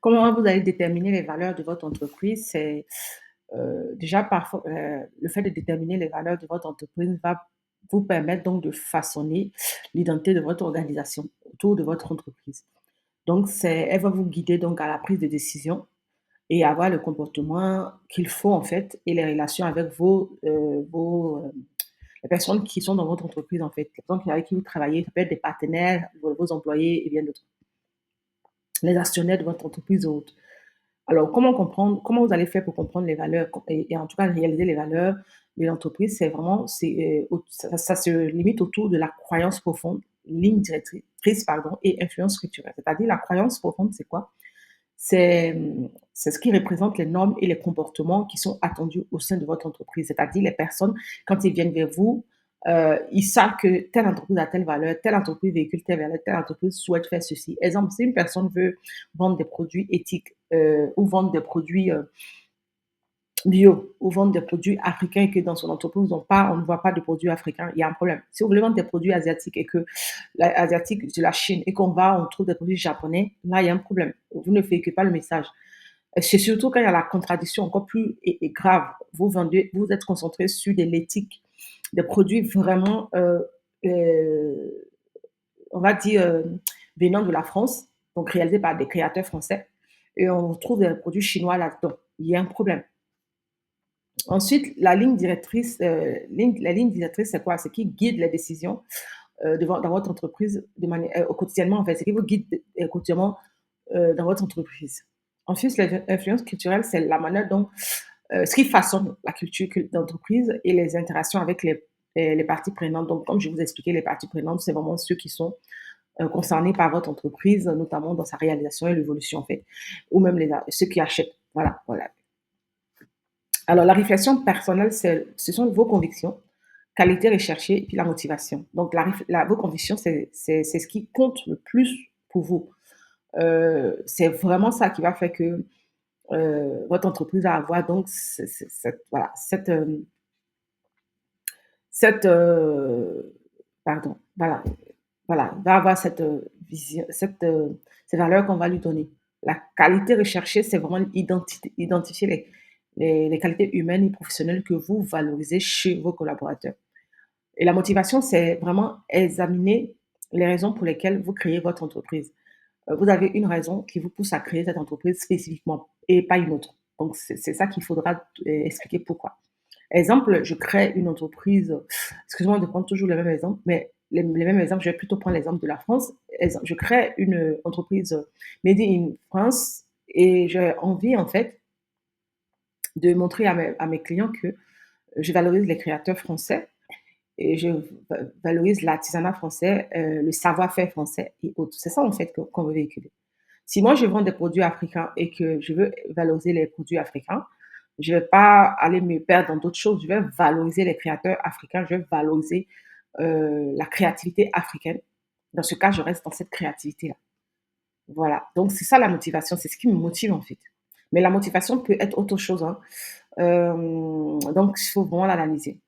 Comment vous allez déterminer les valeurs de votre entreprise? C'est déjà parfois, le fait de déterminer les valeurs de votre entreprise va vous permettre donc de façonner l'identité de votre organisation autour de votre entreprise. Donc elle va vous guider donc à la prise de décision et avoir le comportement qu'il faut en fait et les relations avec les personnes qui sont dans votre entreprise en fait, les personnes avec qui vous travaillez, ça peut être des partenaires, vos employés et bien d'autres, les actionnaires de votre entreprise ou autres. Alors, comment vous allez faire pour comprendre les valeurs et en tout cas réaliser les valeurs de l'entreprise? C'est vraiment, ça se limite autour de la croyance profonde, ligne directrice, pardon, et influence structurelle. C'est-à-dire, la croyance profonde, c'est quoi? C'est ce qui représente les normes et les comportements qui sont attendus au sein de votre entreprise. C'est-à-dire, les personnes, quand ils viennent vers vous, ils savent que telle entreprise a telle valeur, telle entreprise véhicule telle valeur, telle entreprise souhaite faire ceci. Exemple, si une personne veut vendre des produits éthiques ou vendre des produits bio ou vendre des produits africains et que dans son entreprise, on ne voit pas de produits africains, il y a un problème. Si vous voulez vendre des produits asiatiques et que l'asiatique de la Chine et on trouve des produits japonais, là, il y a un problème. Vous ne véhiculez pas le message. C'est surtout quand il y a la contradiction encore plus et grave. Vous êtes concentré sur de l'éthique, des produits vraiment, euh, on va dire, venant de la France, donc réalisés par des créateurs français, et on trouve des produits chinois là-dedans. Il y a un problème. Ensuite, la ligne directrice, c'est quoi? C'est qui guide les décisions dans votre entreprise au quotidiennement, en fait. C'est qui vous guide quotidiennement dans votre entreprise. Ensuite, l'influence culturelle, c'est la manière dont ce qui façonne la culture d'entreprise et les interactions avec les parties prenantes. Donc, comme je vous ai expliqué, les parties prenantes, c'est vraiment ceux qui sont concernés par votre entreprise, notamment dans sa réalisation et l'évolution, en fait, ou même ceux qui achètent. Voilà, voilà. Alors, la réflexion personnelle, ce sont vos convictions, qualité recherchée et puis la motivation. Donc, vos convictions, c'est ce qui compte le plus pour vous. C'est vraiment ça qui va faire que votre entreprise va avoir donc voilà, cette pardon, voilà, va avoir cette vision, ces valeurs qu'on va lui donner. La qualité recherchée, c'est vraiment identifier les qualités humaines et professionnelles que vous valorisez chez vos collaborateurs. Et la motivation, c'est vraiment examiner les raisons pour lesquelles vous créez votre entreprise. Vous avez une raison qui vous pousse à créer cette entreprise spécifiquement et pas une autre. Donc, c'est ça qu'il faudra expliquer pourquoi. Exemple, je crée une entreprise, excusez-moi de prendre toujours le même exemple, mais les mêmes exemples, je vais plutôt prendre l'exemple de la France. Je crée une entreprise made in France et j'ai envie, en fait, de montrer à mes clients que je valorise les créateurs français et je valorise l'artisanat français, le savoir-faire français et autres. C'est ça, en fait, qu'on veut véhiculer. Si moi, je vends des produits africains et que je veux valoriser les produits africains, je ne vais pas aller me perdre dans d'autres choses. Je vais valoriser les créateurs africains, je vais valoriser la créativité africaine. Dans ce cas, je reste dans cette créativité-là. Voilà. Donc, c'est ça la motivation. C'est ce qui me motive, en fait. Mais la motivation peut être autre chose, hein. Donc, il faut vraiment l'analyser.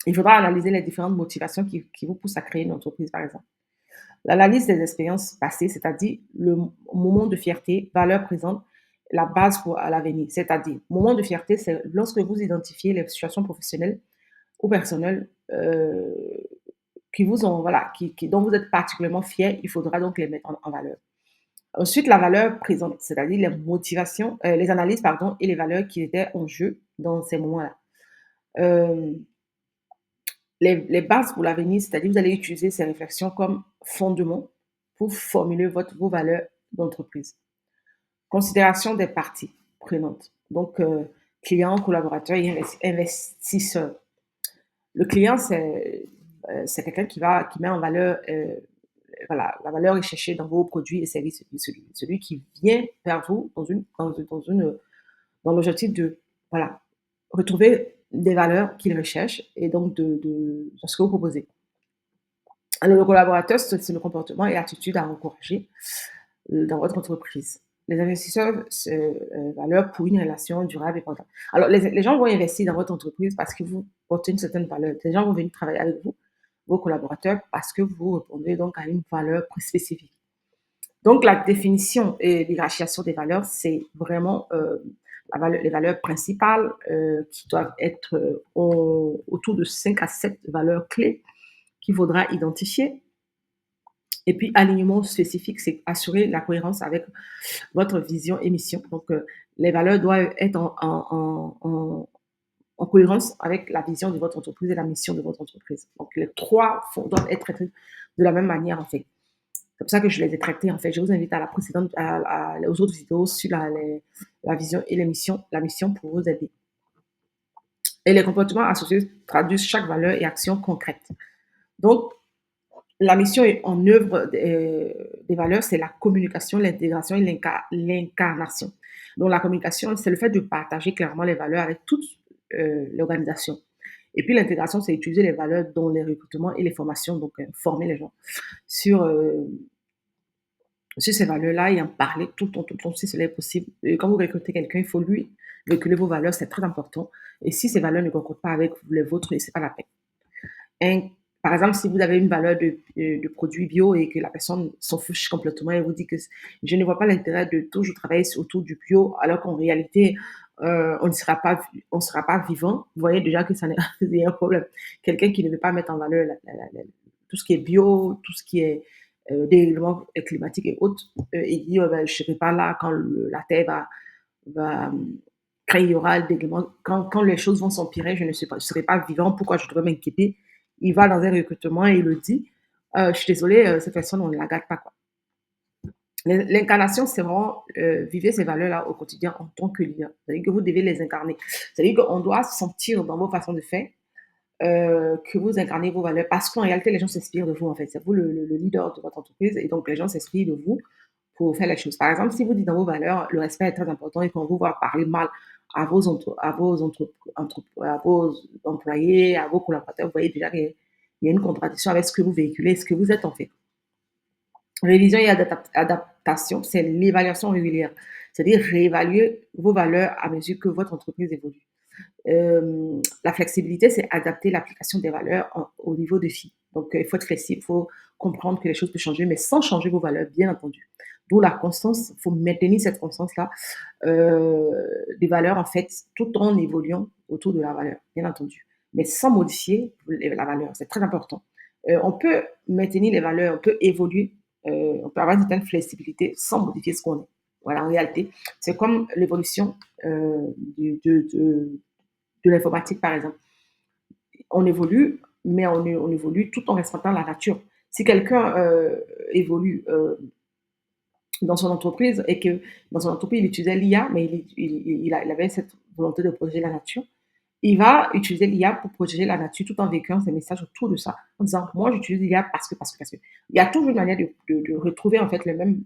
Il faudra analyser les différentes motivations qui vous poussent à créer une entreprise, par exemple. L'analyse des expériences passées, c'est-à-dire le moment de fierté, valeur présente, la base pour à l'avenir. C'est-à-dire, moment de fierté, c'est lorsque vous identifiez les situations professionnelles ou personnelles qui vous ont, voilà, dont vous êtes particulièrement fier, il faudra donc les mettre en valeur. Ensuite, la valeur présente, c'est-à-dire les motivations, les analyses, pardon, et les valeurs qui étaient en jeu dans ces moments-là. Euh, les bases pour l'avenir, c'est-à-dire vous allez utiliser ces réflexions comme fondement pour formuler vos valeurs d'entreprise. Considération des parties prenantes, donc clients, collaborateurs et investisseurs. Le client, c'est quelqu'un qui met en valeur voilà, la valeur recherchée dans vos produits et services, celui qui vient vers vous dans l'objectif de voilà, retrouver des valeurs qu'il recherche et donc de ce que vous proposez. Alors, le collaborateur, c'est le comportement et l'attitude à encourager dans votre entreprise. Les investisseurs, c'est valeur pour une relation durable et portable. Alors, les gens vont investir dans votre entreprise parce que vous portez une certaine valeur. Les gens vont venir travailler avec vous, vos collaborateurs, parce que vous répondez donc à une valeur spécifique. Donc, la définition et l'hierarchisation des valeurs, c'est vraiment les valeurs principales qui doivent être autour de 5 à 7 valeurs clés qu'il faudra identifier. Et puis, alignement spécifique, c'est assurer la cohérence avec votre vision et mission. Donc, les valeurs doivent être en cohérence avec la vision de votre entreprise et la mission de votre entreprise. Donc, les trois doivent être traités de la même manière, en fait. C'est pour ça que je les ai traités, en fait. Je vous invite à la précédente, aux autres vidéos sur la vision et les missions, la mission pour vous aider. Et les comportements associés traduisent chaque valeur et action concrète. Donc, la mission en œuvre des valeurs, c'est la communication, l'intégration et l'incarnation. Donc, la communication, c'est le fait de partager clairement les valeurs avec toute l'organisation. Et puis, l'intégration, c'est utiliser les valeurs dans les recrutements et les formations, donc former les gens sur, ces valeurs-là et en parler tout le temps, si cela est possible. Et quand vous recrutez quelqu'un, il faut lui véhiculer vos valeurs, c'est très important. Et si ces valeurs ne concordent pas avec les vôtres, c'est pas la peine. Un- Par exemple, si vous avez une valeur de produit bio et que la personne s'en fiche complètement et vous dit que je ne vois pas l'intérêt de toujours travailler autour du bio, alors qu'en réalité, on ne sera pas vivant, vous voyez déjà que ça n'est il y a un problème. Quelqu'un qui ne veut pas mettre en valeur tout ce qui est bio, tout ce qui est dérèglement climatique et autres, et dit ben, je ne serai pas là quand la Terre va quand il y aura le dérèglement, quand les choses vont s'empirer, je serai pas vivant, pourquoi je devrais m'inquiéter? Il va dans un recrutement et il le dit. Je suis désolée, cette personne, on ne la garde pas. Quoi. L'incarnation, c'est vraiment vivre ces valeurs-là au quotidien en tant que leader. C'est-à-dire que vous devez les incarner. C'est-à-dire qu'on doit sentir dans vos façons de faire que vous incarnez vos valeurs parce qu'en réalité, les gens s'inspirent de vous. En fait, c'est vous le leader de votre entreprise et donc les gens s'inspirent de vous pour faire les choses. Par exemple, si vous dites dans vos valeurs, le respect est très important et qu'on vous voit parler mal à vos employés, à vos collaborateurs, vous voyez déjà qu'il y a une contradiction avec ce que vous véhiculez, ce que vous êtes en fait. Révision et adaptation, c'est l'évaluation régulière. C'est-à-dire réévaluer vos valeurs à mesure que votre entreprise évolue. La flexibilité, c'est adapter l'application des valeurs au niveau de filles. Donc, il faut être flexible, il faut comprendre que les choses peuvent changer, mais sans changer vos valeurs, bien entendu. D'où la constance, il faut maintenir cette constance-là des valeurs, en fait, tout en évoluant autour de la valeur, bien entendu, mais sans modifier la valeur. C'est très important. On peut maintenir les valeurs, on peut évoluer, on peut avoir une certaine flexibilité sans modifier ce qu'on est. Voilà, en réalité, c'est comme l'évolution de l'informatique, par exemple. On évolue, mais on évolue tout en respectant la nature. Si quelqu'un évolue dans son entreprise et que dans son entreprise, il utilisait l'IA, mais il avait cette volonté de protéger la nature, il va utiliser l'IA pour protéger la nature tout en véhiculant ses messages autour de ça, en disant, moi, j'utilise l'IA parce que. Il y a toujours une manière de retrouver, en fait, les mêmes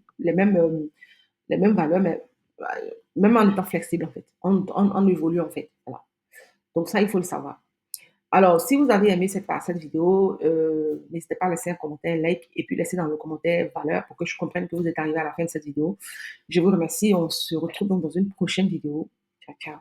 valeurs, mais même en étant flexible, en fait, en évoluant, en fait. Voilà. Donc ça, il faut le savoir. Alors, si vous avez aimé cette vidéo, n'hésitez pas à laisser un commentaire, un like, et puis laissez dans le commentaire valeur pour que je comprenne que vous êtes arrivé à la fin de cette vidéo. Je vous remercie. On se retrouve donc dans une prochaine vidéo. Ciao, ciao.